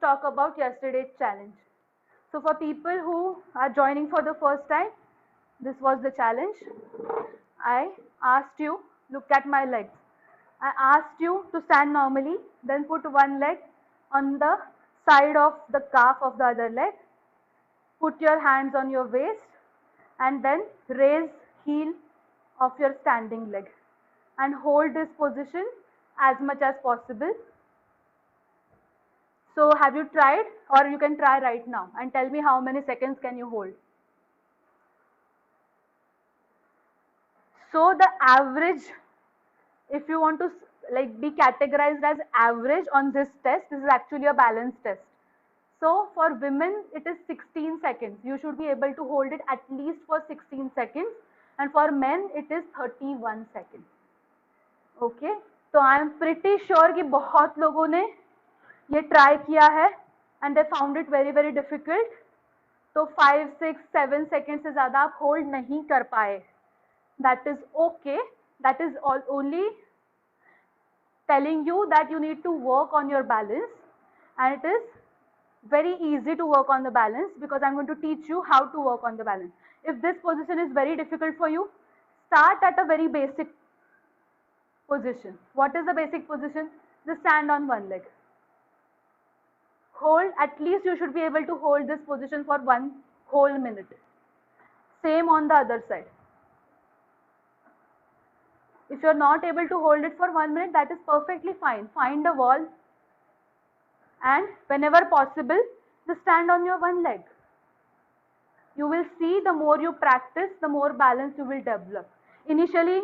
talk about yesterday's challenge. So for people who are joining for the first time, this was the challenge. I asked you, look at my legs. I asked you to stand normally, then put one leg on the side of the calf of the other leg. Put your hands on your waist and then raise heel of your standing leg and hold this position as much as possible. So have you tried, or you can try right now and tell me how many seconds can you hold. So the average, if you want to like be categorized as average on this test, this is actually a balance test. So for women, it is 16 seconds. You should be able to hold it at least for 16 seconds. And for men, it is 31 seconds. Okay. तो I am pretty sure कि बहुत लोगों ने ये try किया है and they found it very very difficult. तो 5, 6, 7 seconds से ज़्यादा आप hold नहीं कर पाए. That is okay. That is only telling you that you need to work on your balance, and it is very easy to work on the balance because I'm going to teach you how to work on the balance. If this position is very difficult for you, start at a very basic position. What is the basic position? Just stand on one leg. Hold, at least you should be able to hold this position for 1 whole minute. Same on the other side. If you're not able to hold it for 1 minute, that is perfectly fine. Find a wall and whenever possible, just stand on your one leg. You will see the more you practice, the more balance you will develop. Initially,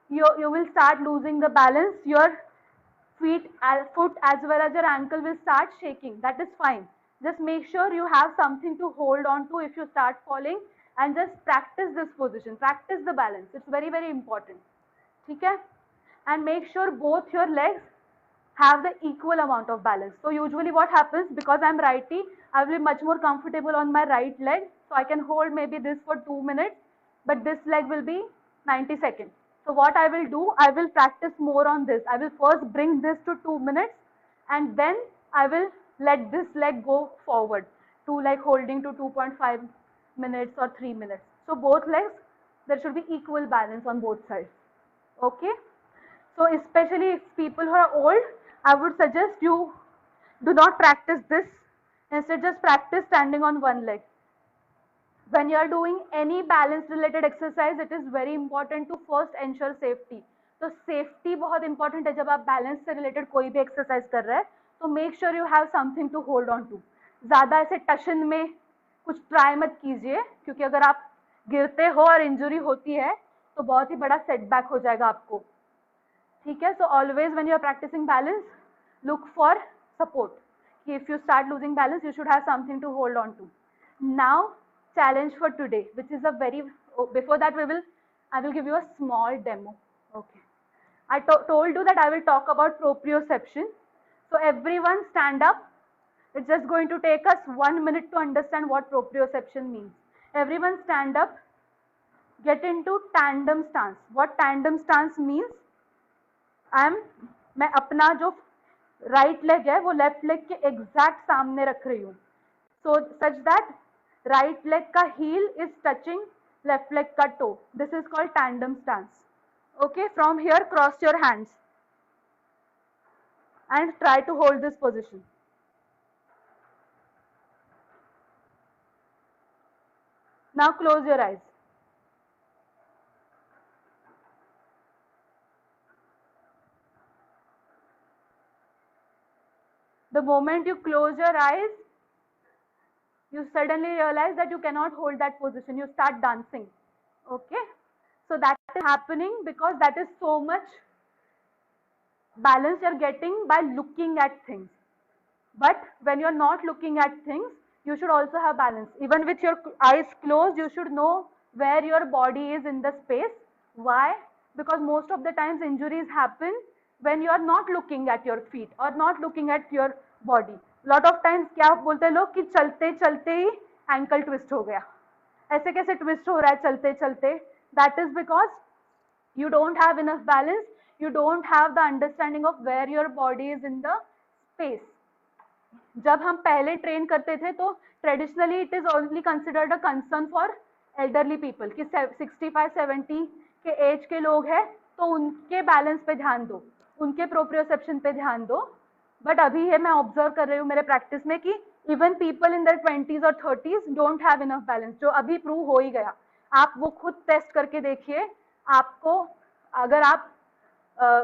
you will start losing the balance. Your foot as well as your ankle will start shaking. That is fine. Just make sure you have something to hold on to if you start falling, and just practice this position. Practice the balance. It's very very important. Okay? And make sure both your legs have the equal amount of balance. So usually what happens, because I'm righty, I will be much more comfortable on my right leg. So I can hold maybe this for 2 minutes, but this leg will be 90 seconds. So what I will do, I will practice more on this. I will first bring this to 2 minutes and then I will let this leg go forward to like holding to 2.5 minutes or 3 minutes. So both legs, there should be equal balance on both sides. Okay? So especially if people who are old, I would suggest you do not practice this. Instead, just practice standing on one leg. When you are doing any balance related exercise, it is very important to first ensure safety. तो safety बहुत important है जब आप balance से related कोई भी exercise कर रहे हैं, तो make sure you have something to hold on to. ज़्यादा ऐसे टशन में कुछ try मत कीजिए, क्योंकि अगर आप गिरते हो और injury होती है, तो बहुत ही बड़ा setback हो जाएगा आपको. ठीक है? So always when you are practicing balance, look for support. If you start losing balance, you should have something to hold on to. Now, challenge for today, which is a very, before that I will give you a small demo. Okay. I told you that I will talk about proprioception. So everyone stand up. It's just going to take us 1 minute to understand what proprioception means. Everyone stand up. Get into tandem stance. What tandem stance means? मैं अपना जो right leg है वो left leg के exact सामने रख रही हूँ. So such that right leg का heel is touching left leg का toe. This is called tandem stance. Okay, from here cross your hands and try to hold this position. Now close your eyes. The moment you close your eyes, you suddenly realize that you cannot hold that position. You start dancing. Okay? So that is happening because that is so much balance you're getting by looking at things. But when you're not looking at things, you should also have balance. Even with your eyes closed, you should know where your body is in the space. Why? Because most of the times injuries happen when you are not looking at your feet or not looking at your body. Lot of times क्या बोलते हैं लोग कि चलते चलते ही ankle twist हो गया. ऐसे कैसे twist हो रहा है चलते चलते? That is because you don't have enough balance. You don't have the understanding of where your body is in the space. जब हम पहले ट्रेन करते थे तो traditionally it is only considered a concern for elderly people कि 65-70 के as के लोग हैं तो उनके बैलेंस पे ध्यान दो, उनके प्रोप्रियोसेप्शन पे ध्यान दो। बट अभी है मैं ऑब्जर्व कर रही हूँ मेरे प्रैक्टिस में कि even people in their 20s और 30s don't have enough balance, जो अभी प्रूव हो ही गया। आप वो खुद टेस्ट करके देखिए, आपको अगर आप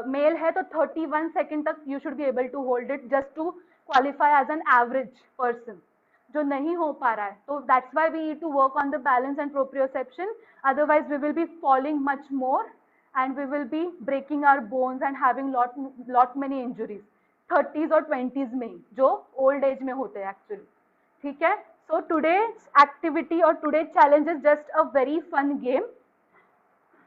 मेल है तो 31 सेकेंड तक you should be able to hold it just to qualify as an average person. जो नहीं हो पा रहा है तो that's why we need to work on the balance and proprioception, otherwise we will be falling much more and we will be breaking our bones and having lot many injuries 30s और 20s में ही, जो old age में होते हैं actually। ठीक है, so today's activity or today's challenge is just a very fun game।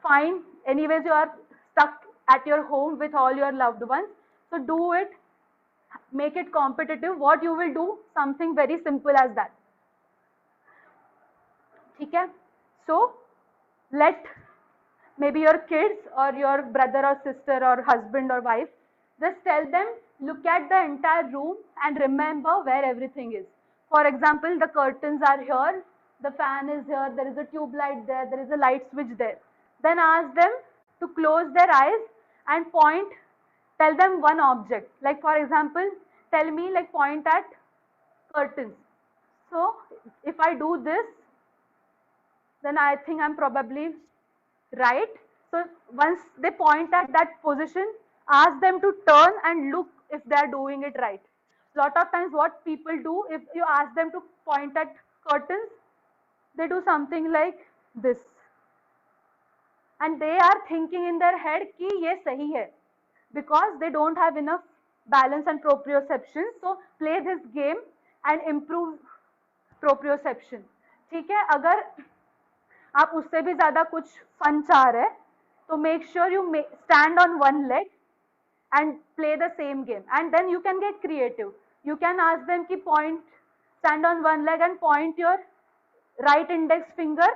Fine, anyways you are stuck at your home with all your loved ones, so do it, make it competitive। what you will do, something very simple as that। ठीक है, so let maybe your kids or your brother or sister or husband or wife, just tell them, look at the entire room and remember where everything is। for example, the curtains are here, the fan is here, there is a tube light there, there is a light switch there। then ask them to close their eyes and point, tell them one object, like for example tell me, like point at curtains। so if I do this, then I think I'm probably right। so once they point at that position, ask them to turn and look if they are doing it right। lot of times what people do, if you ask them to point at curtains, they do something like this and they are thinking in their head कि ये सही है, because they don't have enough balance and proprioception। so play this game and improve proprioception। ठीक है, अगर आप उससे भी ज्यादा कुछ फन चाह रहे हैं तो make sure you stand on one leg and play the same game, and then you can get creative। you can ask them ki point, stand on one leg and point your right index finger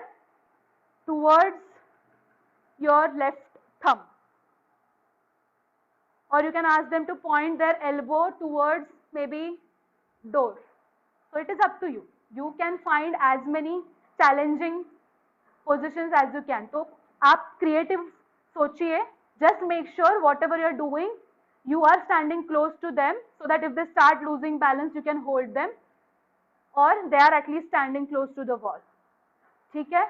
towards your left thumb, or you can ask them to point their elbow towards maybe door। so it is up to you, you can find as many challenging positions as you can। तो आप creative सोचिए, just make sure whatever you are doing you are standing close to them, so that if they start losing balance you can hold them, or they are at least standing close to the wall। ठीक है,